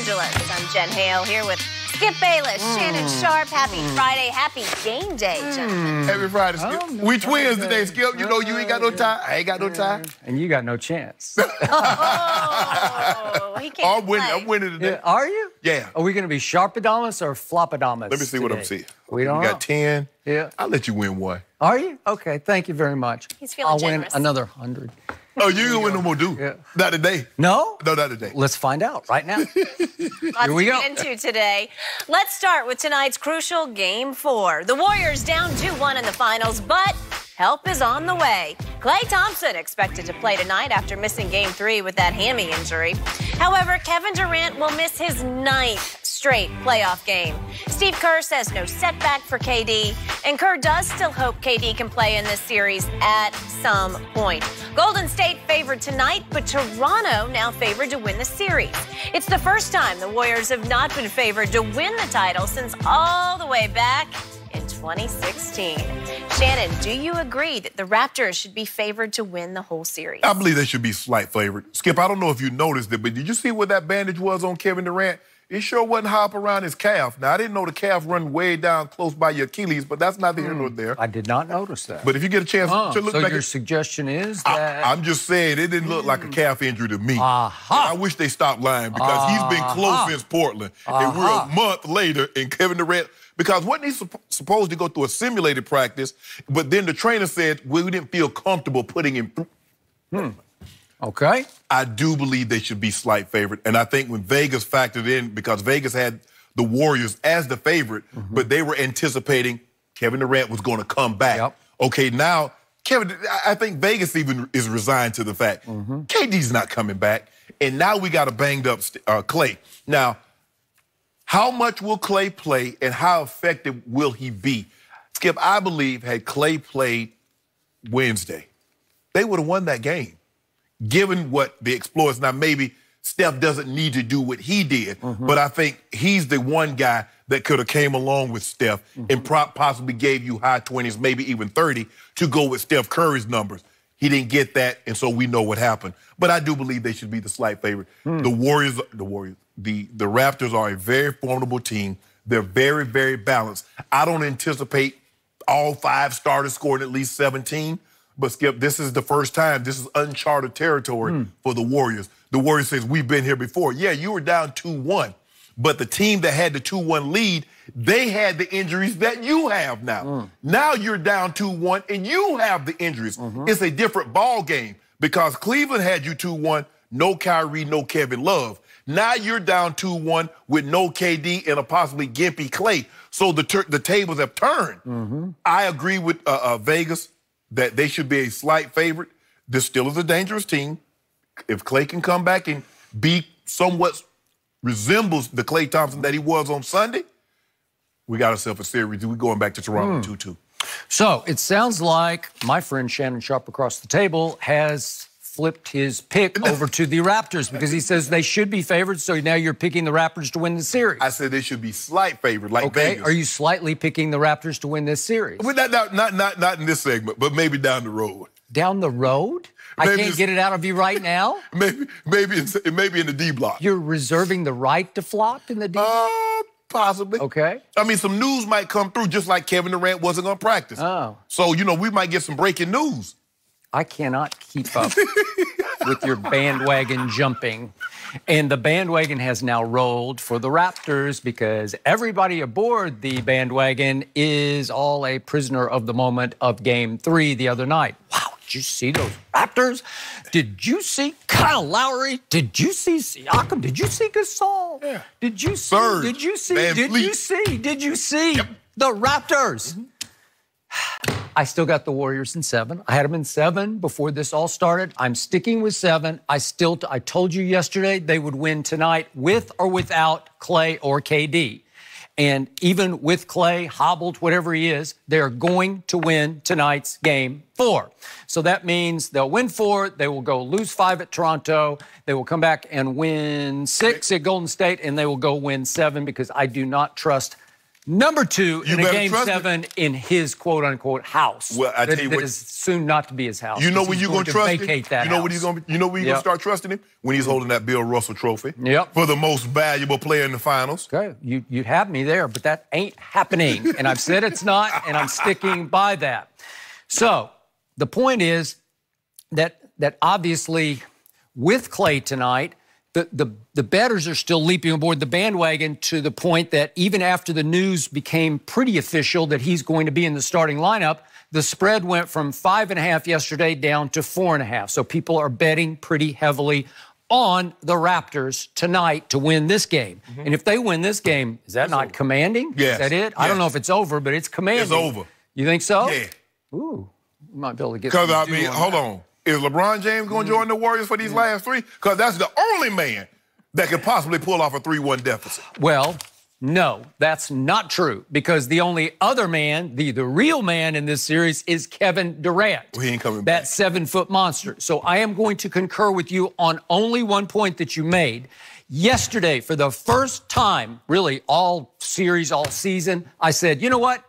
Angeles. I'm Jen Hale here with Skip Bayless, Shannon Sharp. Happy Friday. Happy game day, gentlemen. Happy Friday, Skip. We twins today, Skip. You know you ain't got no tie. I ain't got no tie. And you got no chance. Oh, he can't play. I'm winning today. Yeah, are you? Yeah. Are we going to be Sharpadamus or Floppadamus? Let me see what I'm today? seeing. We don't You know. got 10. Yeah. I'll let you win one. Are you? Okay, thank you very much. He's feeling I'll generous. win another 100. Oh, you ain't gonna win no more, dude. Yeah. Not today. No? No, not today. Let's find out right now. Lots Here we to go. get into today. Let's start with tonight's crucial Game 4. The Warriors down 2-1 in the finals, but help is on the way. Klay Thompson expected to play tonight after missing Game 3 with that hammy injury. However, Kevin Durant will miss his 9th straight playoff game. Steve Kerr says no setback for KD, and Kerr does still hope KD can play in this series at some point. Golden State favored tonight, but Toronto now favored to win the series. It's the first time the Warriors have not been favored to win the title since all the way back in 2016. Shannon, do you agree that the Raptors should be favored to win the whole series? I believe they should be slight favorite. Skip, I don't know if you noticed it, but did you see what that bandage was on Kevin Durant? It sure wasn't hop around his calf. Now, I didn't know the calf run way down close by your Achilles, but that's neither here nor there. I did not notice that. But if you get a chance to look so back your at... suggestion is that... I'm just saying, it didn't look like a calf injury to me. Aha. And I wish they stopped lying because he's been close since Portland. And we're a month later, and Kevin Durant... Because wasn't he supposed to go through a simulated practice, but then the trainer said, we didn't feel comfortable putting him through. Okay. I do believe they should be slight favorite. And I think when Vegas factored in, because Vegas had the Warriors as the favorite, but they were anticipating Kevin Durant was going to come back. Yep. Okay, now, I think Vegas even is resigned to the fact KD's not coming back. And now we got a banged up Klay. Now, how much will Klay play and how effective will he be? Skip, I believe had Klay played Wednesday, they would have won that game. Given what the exploits, now maybe Steph doesn't need to do what he did, but I think he's the one guy that could have came along with Steph and possibly gave you high 20s, maybe even 30 to go with Steph Curry's numbers. He didn't get that, and so we know what happened. But I do believe they should be the slight favorite. The Raptors are a very formidable team. They're very, very balanced. I don't anticipate all 5 starters scoring at least 17. But, Skip, this is the first time. This is uncharted territory for the Warriors. The Warriors says, we've been here before. Yeah, you were down 2-1. But the team that had the 2-1 lead, they had the injuries that you have now. Now you're down 2-1, and you have the injuries. It's a different ball game because Cleveland had you 2-1, no Kyrie, no Kevin Love. Now you're down 2-1 with no KD and a possibly gimpy Klay. So the tables have turned. I agree with Vegas that they should be a slight favorite. This still is a dangerous team. If Klay can come back and be somewhat resembles the Klay Thompson that he was on Sunday, we got ourselves a series. We're going back to Toronto 2-2. So it sounds like my friend Shannon Sharp across the table has flipped his pick over to the Raptors because he says they should be favored, so now you're picking the Raptors to win the series. I said they should be slight favorite, like Vegas. Are you slightly picking the Raptors to win this series? Well, not in this segment, but maybe down the road. Down the road? Maybe I can't get it out of you right now? Maybe in the D block. You're reserving the right to flop in the D? Possibly. Okay. I mean, some news might come through just like Kevin Durant wasn't going to practice. Oh. So, we might get some breaking news. I cannot keep up with your bandwagon jumping. And the bandwagon has now rolled for the Raptors because everybody aboard the bandwagon is all a prisoner of the moment of Game 3 the other night. Wow, did you see those Raptors? Did you see Kyle Lowry? Did you see Siakam? Did you see Gasol? Yeah. Did you see? Bird. Did you see? Van Did Fleet. you see? Did you see the Raptors? I still got the Warriors in 7. I had them in 7 before this all started. I'm sticking with 7. I told you yesterday they would win tonight with or without Klay or KD. And even with Klay, hobbled, whatever he is, they're going to win tonight's Game 4. So that means they'll win 4. They will go lose 5 at Toronto. They will come back and win 6 at Golden State, and they will go win 7 because I do not trust Number 2 You in a better Game trust 7 in his quote-unquote house. Well, I tell you that what, is soon not to be his house. you know when you're going to trust him? vacate that You know house. when you know when you're going to start trusting him? When he's holding that Bill Russell trophy for the most valuable player in the finals. Okay, you'd have me there, but that ain't happening. And I've said it's not, and I'm sticking by that. So the point is that obviously with Klay tonight, the bettors are still leaping aboard the bandwagon to the point that even after the news became pretty official that he's going to be in the starting lineup, the spread went from 5.5 yesterday down to 4.5. So people are betting pretty heavily on the Raptors tonight to win this game. And if they win this game, is that not commanding? Yes. Is that it? I don't know if it's over, but it's commanding. It's over. You think so? Yeah. Ooh, you might be able to get Because, some I dew mean, on hold that. on. Is LeBron James going to join the Warriors for these last 3? Because that's the only man that could possibly pull off a 3-1 deficit. Well, no, that's not true because the only other man, the real man in this series is Kevin Durant. Well, he ain't coming that back. 7-foot monster. So I am going to concur with you on only one point that you made. Yesterday, for the first time, really all series, all season, I said, you know what?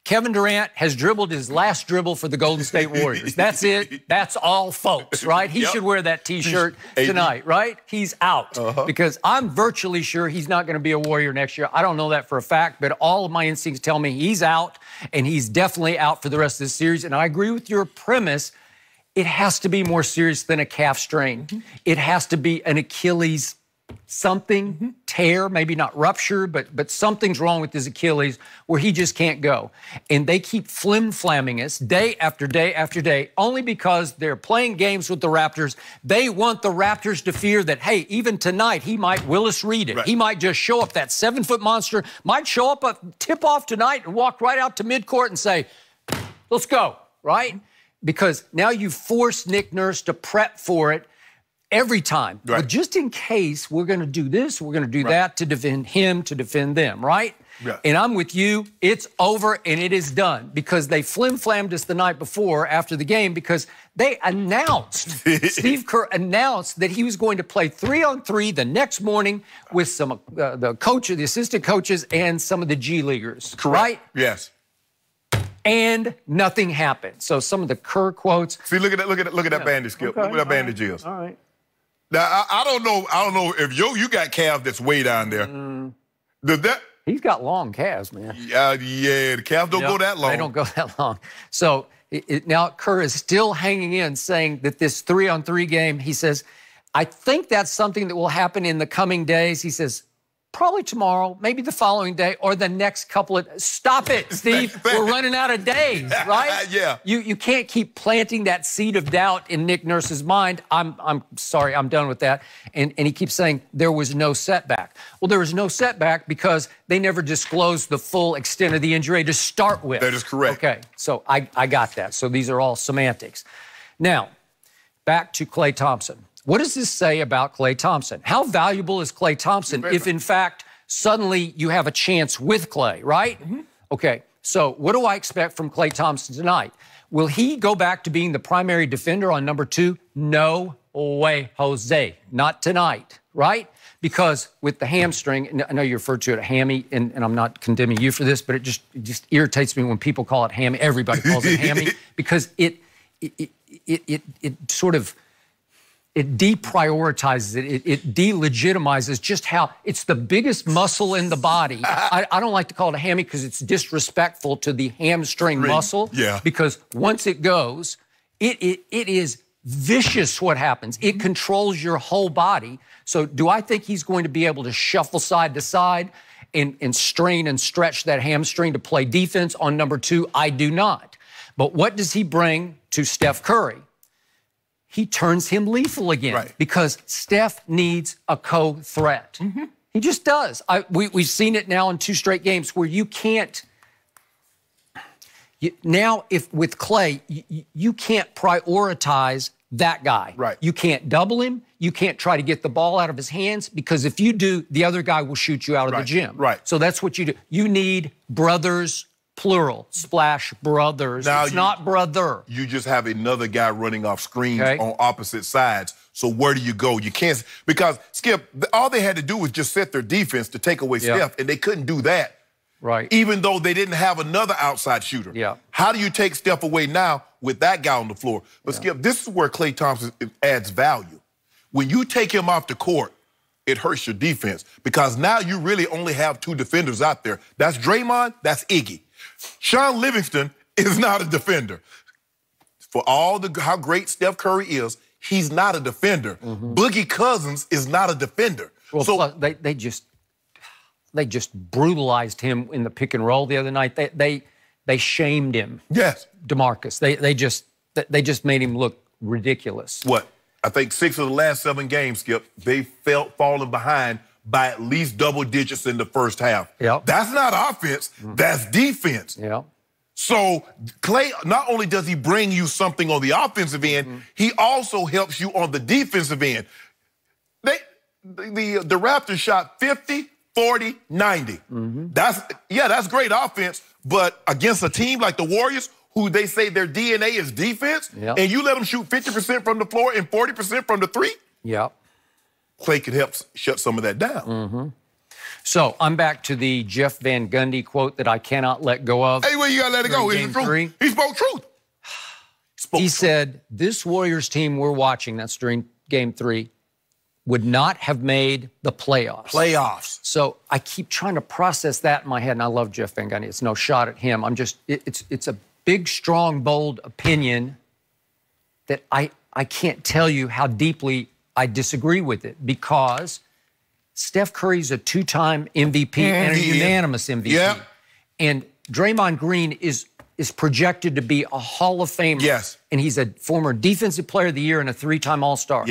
Kevin Durant has dribbled his last dribble for the Golden State Warriors. That's it. That's all, folks, right? He should wear that T-shirt tonight, right? He's out because I'm virtually sure he's not going to be a Warrior next year. I don't know that for a fact, but all of my instincts tell me he's out, and he's definitely out for the rest of the series. And I agree with your premise. It has to be more serious than a calf strain. It has to be an Achilles something, tear, maybe not rupture, but something's wrong with his Achilles where he just can't go. And they keep flim-flamming us day after day after day, only because they're playing games with the Raptors. They want the Raptors to fear that, hey, even tonight, he might Willis Reed it. Right. He might just show up, that 7-foot monster might show up, tip-off tonight and walk right out to midcourt and say, let's go, right? Because now you force Nick Nurse to prep for it every time. Right. But just in case we're going to do this, we're going to do that to defend him, to defend them, right? Yeah. And I'm with you. It's over and it is done because they flim-flammed us the night before after the game because they announced, Steve Kerr announced that he was going to play 3-on-3 the next morning with some the assistant coaches and some of the G Leaguers. Correct. Right? Yes. And nothing happened. So some of the Kerr quotes. See, look at that bandage, Skip. Okay. Look what that bandage is. All right. Now, I don't know if you got calf that's way down there. Does that? He's got long calves, man. Yeah, the calves don't go that long. They don't go that long. So now Kerr is still hanging in, saying that this 3-on-3 game, he says, I think that's something that will happen in the coming days. He says, probably tomorrow, maybe the following day, or the next couple of... Stop it, Steve. We're running out of days, right? Yeah. You can't keep planting that seed of doubt in Nick Nurse's mind. I'm sorry, I'm done with that. And he keeps saying there was no setback. Well, there was no setback because they never disclosed the full extent of the injury to start with. That is correct. Okay, so I got that. So these are all semantics. Now, back to Klay Thompson. What does this say about Klay Thompson? How valuable is Klay Thompson if, in fact, suddenly you have a chance with Klay, right? Okay, so what do I expect from Klay Thompson tonight? Will he go back to being the primary defender on number 2? No way, Jose. Not tonight, right? Because with the hamstring, and I know you referred to it a hammy, and I'm not condemning you for this, but it just irritates me when people call it hammy. Everybody calls it hammy because it sort of... It deprioritizes it. It delegitimizes just how it's the biggest muscle in the body. I don't like to call it a hammy because it's disrespectful to the hamstring muscle. Yeah. Because once it goes, it is vicious what happens. It controls your whole body. So do I think he's going to be able to shuffle side to side and strain and stretch that hamstring to play defense on number 2? I do not. But what does he bring to Steph Curry? He turns him lethal again because Steph needs a co-threat. He just does. We've seen it now in 2 straight games where you can't. Now, if with Klay, you can't prioritize that guy. Right. You can't double him. You can't try to get the ball out of his hands because if you do, the other guy will shoot you out of the gym. Right. So that's what you do. You need brothers. Plural, splash brothers. Now it's not brother. You just have another guy running off screens on opposite sides. So where do you go? You can't, because, Skip, all they had to do was just set their defense to take away Steph, and they couldn't do that. Right. Even though they didn't have another outside shooter. Yeah. How do you take Steph away now with that guy on the floor? But Skip, this is where Klay Thompson adds value. When you take him off the court, it hurts your defense because now you really only have two defenders out there. That's Draymond, that's Iggy. Sean Livingston is not a defender. For how great Steph Curry is, he's not a defender. Boogie Cousins is not a defender. Well, so plus, they just brutalized him in the pick and roll the other night. They shamed him. Yes. DeMarcus. They just made him look ridiculous. What? I think 6 of the last 7 games, Skip, they felt falling behind by at least double digits in the first half. Yep. That's not offense. That's defense. Yeah. So Klay, not only does he bring you something on the offensive end, he also helps you on the defensive end. The Raptors shot 50, 40, 90. That's great offense, but against a team like the Warriors, who they say their DNA is defense, and you let them shoot 50% from the floor and 40% from the three, Klay could help shut some of that down. So I'm back to the Jeff Van Gundy quote that I cannot let go of. Hey, well, you gotta let it go. It's the truth. He spoke truth. He said, this Warriors team we're watching, that's during Game 3, would not have made the playoffs. So I keep trying to process that in my head, and I love Jeff Van Gundy. It's no shot at him. It's a big, strong, bold opinion that I can't tell you how deeply I disagree with it, because Steph Curry's a 2-time MVP and a unanimous MVP. And Draymond Green is projected to be a Hall of Famer. And he's a former Defensive Player of the Year and a 3-time All-Star.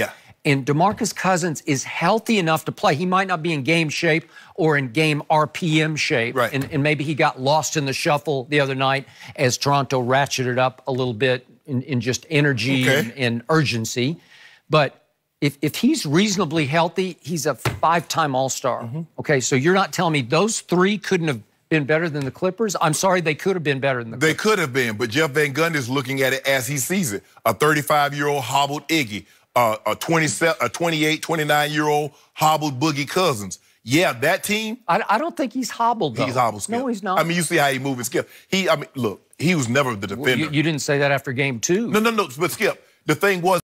And DeMarcus Cousins is healthy enough to play. He might not be in game shape or in game RPM shape. And maybe he got lost in the shuffle the other night as Toronto ratcheted up a little bit in just energy and urgency. But if he's reasonably healthy, he's a 5-time All-Star. Okay, so you're not telling me those 3 couldn't have been better than the Clippers? I'm sorry, they could have been better than the Clippers. They could have been, but Jeff Van Gundy is looking at it as he sees it. A 35-year-old hobbled Iggy, a 28, 29-year-old hobbled Boogie Cousins. Yeah, that team. I don't think he's hobbled, though. He's hobbled, Skip. No, he's not. I mean, you see how he moves and Skip. Look, he was never the defender. You didn't say that after Game 2. No, but Skip, the thing was,